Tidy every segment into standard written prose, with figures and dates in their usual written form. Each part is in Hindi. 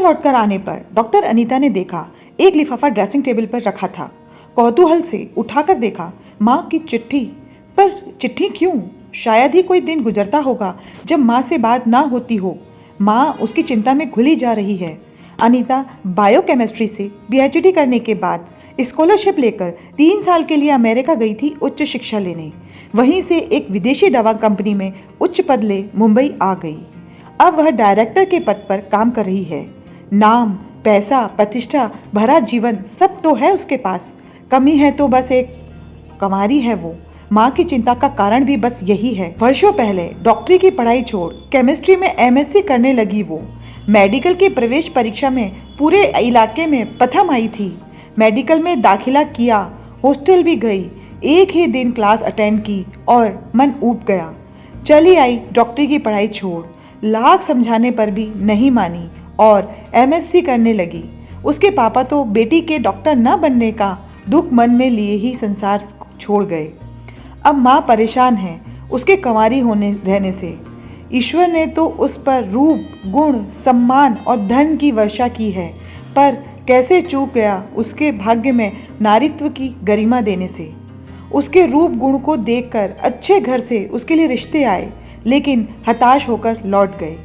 लौटकर आने पर डॉक्टर अनीता ने देखा एक लिफाफा ड्रेसिंग टेबल पर रखा था। कौतूहल से उठाकर देखा, माँ की चिट्ठी। पर चिट्ठी क्यों? शायद ही कोई दिन गुजरता होगा जब माँ से बात ना होती हो। माँ उसकी चिंता में घुली जा रही है। अनीता बायोकेमिस्ट्री से पीएचडी करने के बाद स्कॉलरशिप लेकर 3 साल के लिए अमेरिका गई थी उच्च शिक्षा लेने। वहीं से एक विदेशी दवा कंपनी में उच्च पद ले मुंबई आ गई। अब वह डायरेक्टर के पद पर काम कर रही है। नाम, पैसा, प्रतिष्ठा भरा जीवन सब तो है उसके पास। कमी है तो बस एक कंवारी है वो। माँ की चिंता का कारण भी बस यही है। वर्षों पहले डॉक्टरी की पढ़ाई छोड़ केमिस्ट्री में एमएससी करने लगी वो। मेडिकल की प्रवेश परीक्षा में पूरे इलाके में प्रथम आई थी। मेडिकल में दाखिला किया, हॉस्टल भी गई, एक ही दिन क्लास अटेंड की और मन ऊब गया। चली आई डॉक्टरी की पढ़ाई छोड़। लाख समझाने पर भी नहीं मानी और एमएससी करने लगी। उसके पापा तो बेटी के डॉक्टर न बनने का दुख मन में लिए ही संसार छोड़ गए। अब माँ परेशान है उसके कंवारी होने रहने से। ईश्वर ने तो उस पर रूप, गुण, सम्मान और धन की वर्षा की है, पर कैसे चूक गया उसके भाग्य में नारीत्व की गरिमा देने से। उसके रूप गुण को देखकर अच्छे घर से उसके लिए रिश्ते आए, लेकिन हताश होकर लौट गए।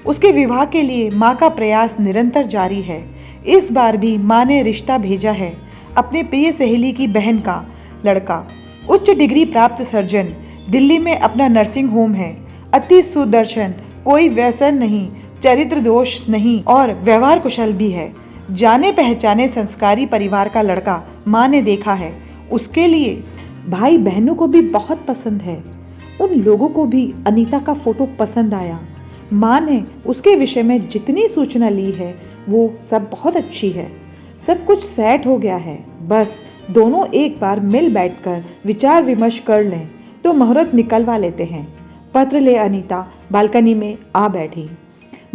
उसके विवाह के लिए माँ का प्रयास निरंतर जारी है। इस बार भी माँ ने रिश्ता भेजा है। अपने प्रिय सहेली की बहन का लड़का, उच्च डिग्री प्राप्त सर्जन, दिल्ली में अपना नर्सिंग होम है। अति सुदर्शन, कोई व्यसन नहीं, चरित्र दोष नहीं और व्यवहार कुशल भी है। जाने पहचाने संस्कारी परिवार का लड़का माँ ने देखा है। उसके लिए भाई बहनों को भी बहुत पसंद है। उन लोगों को भी अनीता का फोटो पसंद आया। माँ ने उसके विषय में जितनी सूचना ली है वो सब बहुत अच्छी है। सब कुछ सेट हो गया है। बस दोनों एक बार मिल बैठकर विचार विमर्श कर लें तो मुहूर्त निकलवा लेते हैं। पत्र ले अनीता बालकनी में आ बैठी।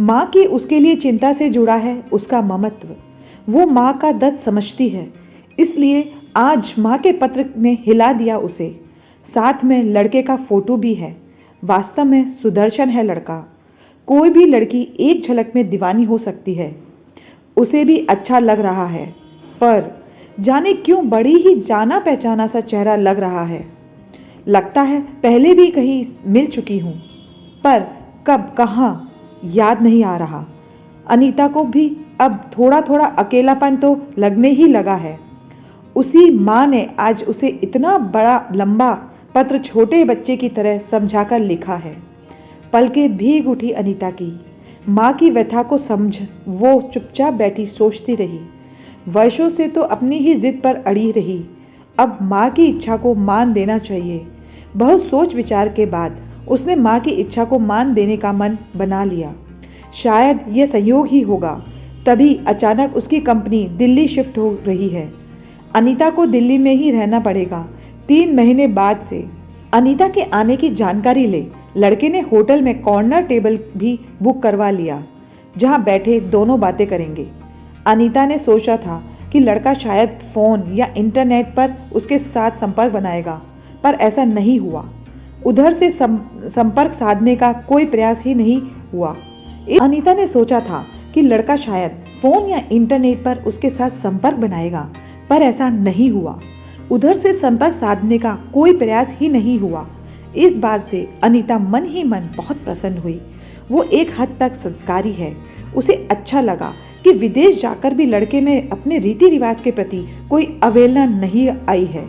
माँ की उसके लिए चिंता से जुड़ा है उसका ममत्व। वो माँ का दर्द समझती है, इसलिए आज माँ के पत्र ने हिला दिया उसे। साथ में लड़के का फोटो भी है। वास्तव में सुदर्शन है लड़का। कोई भी लड़की एक झलक में दीवानी हो सकती है। उसे भी अच्छा लग रहा है, पर जाने क्यों बड़ी ही जाना पहचाना सा चेहरा लग रहा है। लगता है पहले भी कहीं मिल चुकी हूँ, पर कब कहाँ याद नहीं आ रहा। अनीता को भी अब थोड़ा थोड़ा अकेलापन तो लगने ही लगा है। उसी माँ ने आज उसे इतना बड़ा लंबा पत्र छोटे बच्चे की तरह समझाकर लिखा है। पलकें भीग उठी अनीता की। माँ की व्यथा को समझ वो चुपचाप बैठी सोचती रही। वर्षों से तो अपनी ही जिद पर अड़ी रही। अब माँ की इच्छा को मान देना चाहिए। बहुत सोच विचार के बाद उसने माँ की इच्छा को मान देने का मन बना लिया। शायद यह संयोग ही होगा, तभी अचानक उसकी कंपनी दिल्ली शिफ्ट हो रही है। अनीता को दिल्ली में ही रहना पड़ेगा। 3 महीने बाद से अनीता के आने की जानकारी ले लड़के ने होटल में कॉर्नर टेबल भी बुक करवा लिया, जहां बैठे दोनों बातें करेंगे। अनीता ने सोचा था कि लड़का शायद फ़ोन या इंटरनेट पर उसके साथ संपर्क बनाएगा, पर ऐसा नहीं हुआ। उधर से संपर्क साधने का कोई प्रयास ही नहीं हुआ। अनीता ने सोचा था कि लड़का शायद फ़ोन या इंटरनेट पर उसके साथ संपर्क बनाएगा, पर ऐसा नहीं हुआ। उधर से संपर्क साधने का कोई प्रयास ही नहीं हुआ। इस बात से अनीता मन ही मन बहुत प्रसन्न हुई। वो एक हद तक संस्कारी है। उसे अच्छा लगा कि विदेश जाकर भी लड़के में अपने रीति रिवाज के प्रति कोई अवहेलना नहीं आई है।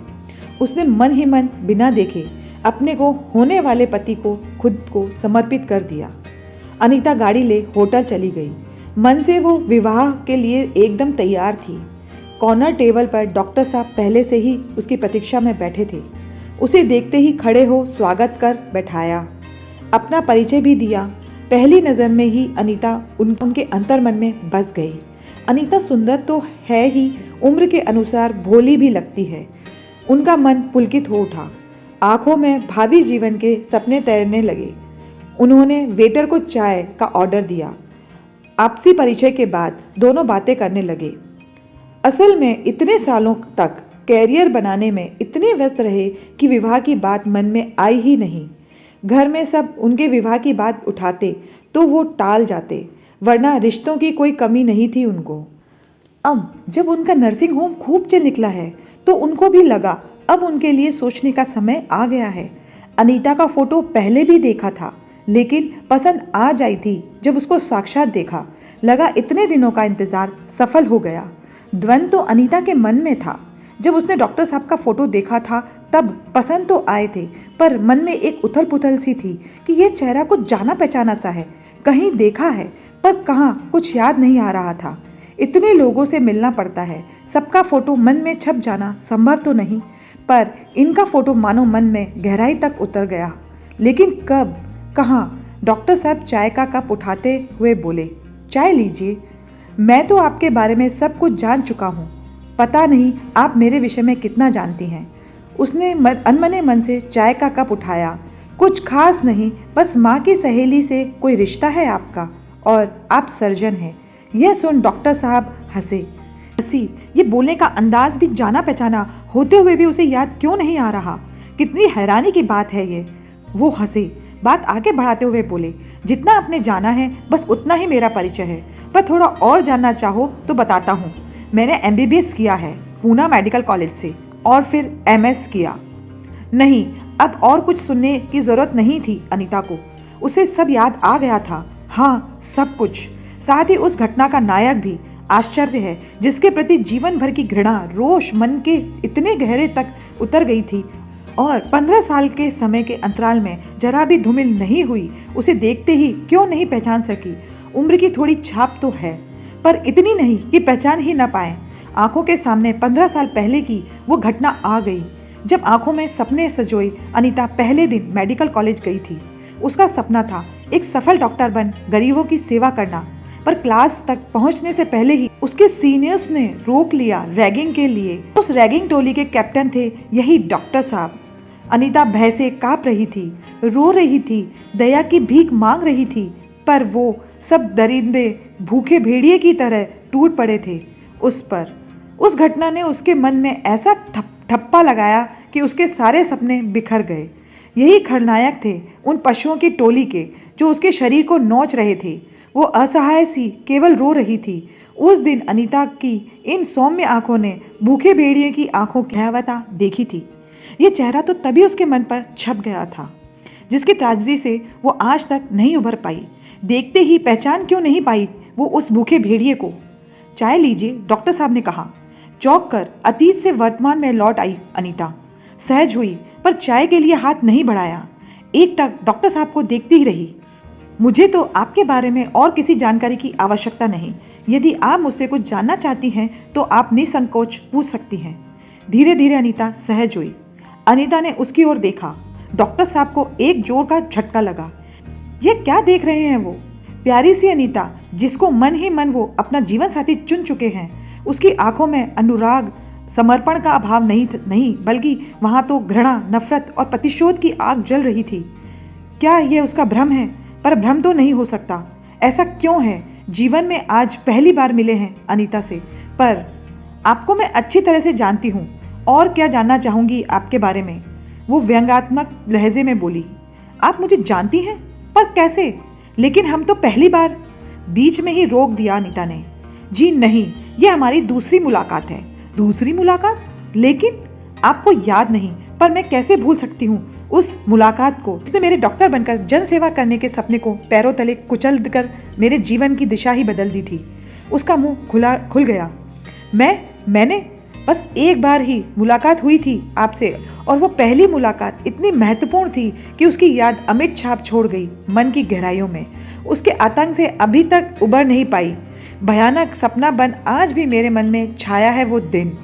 उसने मन ही मन बिना देखे अपने को होने वाले पति को खुद को समर्पित कर दिया। अनीता गाड़ी ले होटल चली गई। मन से वो विवाह के लिए एकदम तैयार थी। कॉर्नर टेबल पर डॉक्टर साहब पहले से ही उसकी प्रतीक्षा में बैठे थे। उसे देखते ही खड़े हो स्वागत कर बैठाया। अपना परिचय भी दिया। पहली नज़र में ही अनीता उनके अंतर्मन में बस गई। अनीता सुंदर तो है ही, उम्र के अनुसार भोली भी लगती है। उनका मन पुलकित हो उठा। आंखों में भावी जीवन के सपने तैरने लगे। उन्होंने वेटर को चाय का ऑर्डर दिया। आपसी परिचय के बाद दोनों बातें करने लगे। असल में इतने सालों तक कैरियर बनाने में इतने व्यस्त रहे कि विवाह की बात मन में आई ही नहीं। घर में सब उनके विवाह की बात उठाते तो वो टाल जाते। वरना रिश्तों की कोई कमी नहीं थी उनको। अब जब उनका नर्सिंग होम खूब चल निकला है तो उनको भी लगा अब उनके लिए सोचने का समय आ गया है। अनीता का फोटो पहले भी देखा था, लेकिन पसंद आ जाई थी जब उसको साक्षात देखा। लगा इतने दिनों का इंतजार सफल हो गया। द्वंद तो अनीता के मन में था। जब उसने डॉक्टर साहब का फोटो देखा था तब पसंद तो आए थे, पर मन में एक उथल पुथल सी थी कि यह चेहरा कुछ जाना पहचाना सा है, कहीं देखा है पर कहाँ, कुछ याद नहीं आ रहा था। इतने लोगों से मिलना पड़ता है, सबका फोटो मन में छप जाना संभव तो नहीं, पर इनका फोटो मानो मन में गहराई तक उतर गया। लेकिन कब, कहाँ? डॉक्टर साहब चाय का कप उठाते हुए बोले, चाय लीजिए। मैं तो आपके बारे में सब कुछ जान चुका हूँ, पता नहीं आप मेरे विषय में कितना जानती हैं। उसने अनमने मन से चाय का कप उठाया। कुछ खास नहीं, बस माँ की सहेली से कोई रिश्ता है आपका और आप सर्जन हैं। यह सुन डॉक्टर साहब हंसे। ये बोलने का अंदाज भी जाना पहचाना होते हुए भी उसे याद क्यों नहीं आ रहा? कितनी हैरानी की बात है ये। वो हंसे, बात आगे बढ़ाते हुए बोले, जितना आपने जाना है बस उतना ही मेरा परिचय है, पर थोड़ा और जानना चाहो तो बताता हूँ। मैंने एमबीबीएस किया है पूना मेडिकल कॉलेज से और फिर एमएस किया। नहीं, अब और कुछ सुनने की जरूरत नहीं थी अनीता को। उसे सब याद आ गया था। हाँ, सब कुछ, साथ ही उस घटना का नायक भी। आश्चर्य है जिसके प्रति जीवन भर की घृणा, रोष मन के इतने गहरे तक उतर गई थी और 15 साल के समय के अंतराल में जरा भी धूमिल नहीं हुई, उसे देखते ही क्यों नहीं पहचान सकी। उम्र की थोड़ी छाप तो है, पर इतनी नहीं कि पहचान ही न पाए। आंखों के सामने 15 साल पहले की वो घटना आ गई जब आंखों में सपने सजोए अनीता पहले दिन मेडिकल कॉलेज गई थी। उसका सपना था एक सफल डॉक्टर बन गरीबों की सेवा करना, पर क्लास तक पहुंचने से पहले ही उसके सीनियर्स ने रोक लिया रैगिंग के लिए। उस रैगिंग टोली के कैप्टन थे यही डॉक्टर साहब। अनीता भय से कांप रही थी, रो रही थी, दया की भीख मांग रही थी, पर वो सब दरिंदे भूखे भेड़िए की तरह टूट पड़े थे उस पर। उस घटना ने उसके मन में ऐसा ठप्पा लगाया कि उसके सारे सपने बिखर गए। यही खलनायक थे उन पशुओं की टोली के जो उसके शरीर को नोच रहे थे। वो असहाय सी केवल रो रही थी। उस दिन अनीता की इन सौम्य आंखों ने भूखे भेड़िए की आंखों की भयावहता देखी थी। ये चेहरा तो तभी उसके मन पर छप गया था जिसकी त्रासदी से वो आज तक नहीं उभर पाई। देखते ही पहचान क्यों नहीं पाई वो उस भूखे भेड़िए को। चाय लीजिए, डॉक्टर साहब ने कहा। चौंक कर अतीत से वर्तमान में लौट आई अनीता। सहज हुई पर चाय के लिए हाथ नहीं बढ़ाया। एकटक डॉक्टर साहब को देखती ही रही। मुझे तो आपके बारे में और किसी जानकारी की आवश्यकता नहीं। यदि आप मुझसे कुछ जानना चाहती हैं तो आप निसंकोच पूछ सकती हैं। धीरे धीरे अनीता सहज हुई। अनीता ने उसकी ओर देखा। डॉक्टर साहब को एक जोर का झटका लगा। यह क्या देख रहे हैं वो? प्यारी सी अनीता, जिसको मन ही मन वो अपना जीवन साथी चुन चुके हैं। उसकी आंखों में अनुराग, समर्पण का अभाव नहीं बल्कि वहां तो घृणा, नफरत और प्रतिशोध की आग जल रही थी। क्या यह उसका भ्रम है? पर भ्रम तो नहीं हो सकता। ऐसा क्यों है? जीवन में आज पहली बार मिले हैं अनीता से, पर आपको मैं अच्छी तरह से जानती हूँ। और क्या जानना चाहूँगी आपके बारे में? वो व्यंग्यात्मक लहजे में बोली। आप मुझे जानती हैं? पर कैसे? लेकिन हम तो पहली बार। बीच में ही रोक दिया अनीता ने। जी नहीं, ये हमारी दूसरी मुलाकात है। दूसरी मुलाकात? लेकिन आपको याद नहीं, पर मैं कैसे भूल सकती हूँ उस मुलाकात को जिसने मेरे डॉक्टर बनकर जन सेवा करने के सपने को पैरों तले कुचल कर मेरे जीवन की दिशा ही बदल दी थी। उसका मुंह खुल गया। मैंने बस एक बार ही मुलाकात हुई थी आपसे, और वो पहली मुलाकात इतनी महत्वपूर्ण थी कि उसकी याद अमिट छाप छोड़ गई मन की गहराइयों में। उसके आतंक से अभी तक उबर नहीं पाई। भयानक सपना बन आज भी मेरे मन में छाया है वो दिन।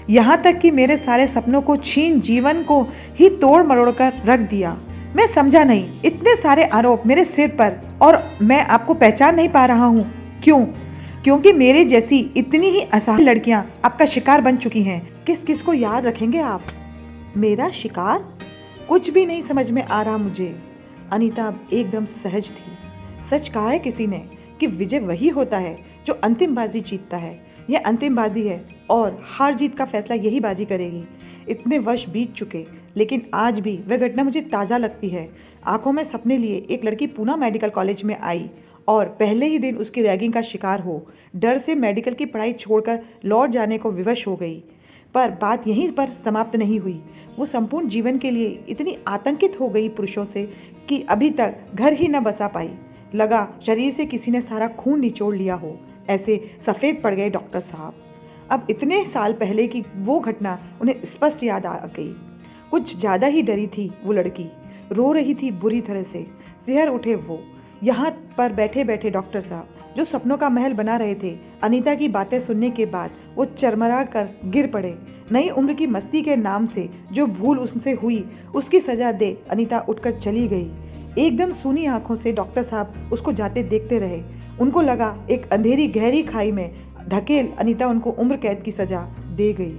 यहाँ तक कि मेरे सारे सपनों को छीन जीवन को ही तोड़ मरोड़ कर रख दिया। मैं समझा नहीं, इतने सारे आरोप मेरे सिर पर और मैं आपको पहचान नहीं पा रहा हूँ। क्यों? क्योंकि मेरे जैसी इतनी ही असहाय लड़कियां आपका शिकार बन चुकी हैं। किस किस को याद रखेंगे आप? मेरा शिकार? कुछ भी नहीं समझ में आ रहा मुझे। अनीता अब एकदम सहज थी। सच कहा है किसी ने कि विजय वही होता है जो अंतिम बाजी जीतता है। यह अंतिम बाजी है और हार जीत का फैसला यही बाजी करेगी। इतने वर्ष बीत चुके, लेकिन आज भी वह घटना मुझे ताज़ा लगती है। आंखों में सपने लिए एक लड़की पूना मेडिकल कॉलेज में आई और पहले ही दिन उसकी रैगिंग का शिकार हो डर से मेडिकल की पढ़ाई छोड़कर लौट जाने को विवश हो गई। पर बात यहीं पर समाप्त नहीं हुई। वो संपूर्ण जीवन के लिए इतनी आतंकित हो गई पुरुषों से कि अभी तक घर ही न बसा पाई। लगा शरीर से किसी ने सारा खून निचोड़ लिया हो, ऐसे सफ़ेद पड़ गए डॉक्टर साहब। अब इतने साल पहले की वो घटना उन्हें स्पष्ट याद आ गई। कुछ ज़्यादा ही डरी थी वो लड़की, रो रही थी बुरी तरह से। सिहर उठे वो। यहाँ पर बैठे बैठे डॉक्टर साहब जो सपनों का महल बना रहे थे, अनीता की बातें सुनने के बाद वो चरमरा कर गिर पड़े। नई उम्र की मस्ती के नाम से जो भूल उनसे हुई उसकी सजा दे अनीता उठकर चली गई। एकदम सूनी आंखों से डॉक्टर साहब उसको जाते देखते रहे। उनको लगा एक अंधेरी गहरी खाई में धकेल अनीता उनको उम्र कैद की सजा दे गई।